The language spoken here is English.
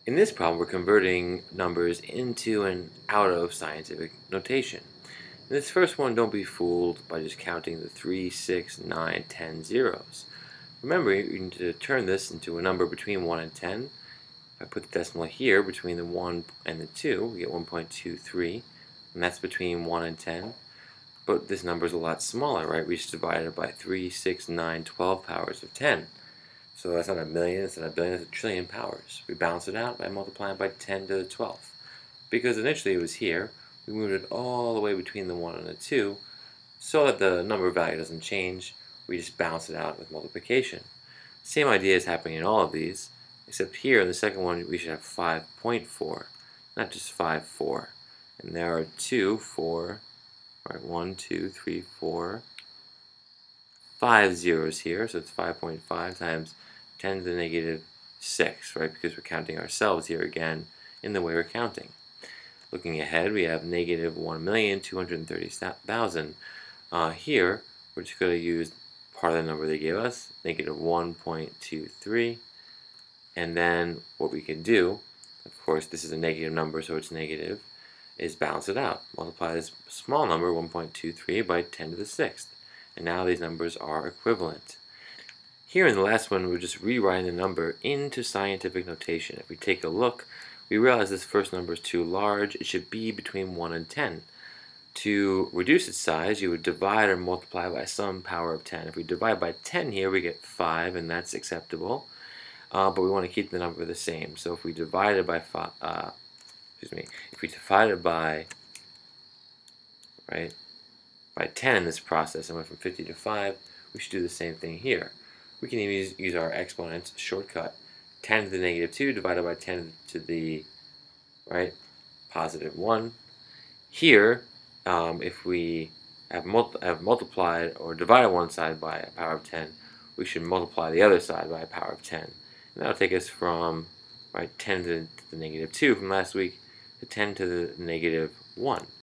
In this problem, we're converting numbers into and out of scientific notation. In this first one, don't be fooled by just counting the 3, 6, 9, 10 zeros. Remember, you need to turn this into a number between 1 and 10. If I put the decimal here between the 1 and the 2, we get 1.23, and that's between 1 and 10. But this number is a lot smaller, right? We just divided it by 3, 6, 9, 12 powers of 10. So that's not a million, it's not a billion, it's a trillion powers. We balance it out by multiplying by 10 to the 12th. Because initially it was here, we moved it all the way between the 1 and the 2, so that the number value doesn't change, we just balance it out with multiplication. Same idea is happening in all of these, except here in the second one we should have 5.4, not just 5, 4. And there are 2, 4, right, 1, 2, 3, 4, 5 zeros here, so it's 5.5 times 10 to the negative 6, right, because we're counting ourselves here again in the way we're counting. Looking ahead, we have negative 1,230,000. Here, we're just going to use part of the number they gave us, negative 1.23, and then what we can do, of course this is a negative number so it's negative, is balance it out. Multiply this small number, 1.23, by 10 to the 6th. And now these numbers are equivalent. Here in the last one, we're just rewriting the number into scientific notation. If we take a look, we realize this first number is too large. It should be between 1 and 10. To reduce its size, you would divide or multiply by some power of 10. If we divide by 10 here, we get 5, and that's acceptable. But we want to keep the number the same. So if we divide it by if we divide it by, right, by 10 in this process and went from 50 to 5, we should do the same thing here. We can even use our exponents shortcut. 10 to the negative 2 divided by 10 to the, right, positive 1. Here, if we have multiplied or divided one side by a power of 10, we should multiply the other side by a power of 10. And that'll take us from, right, 10 to the negative 2 from last week to 10 to the negative 1.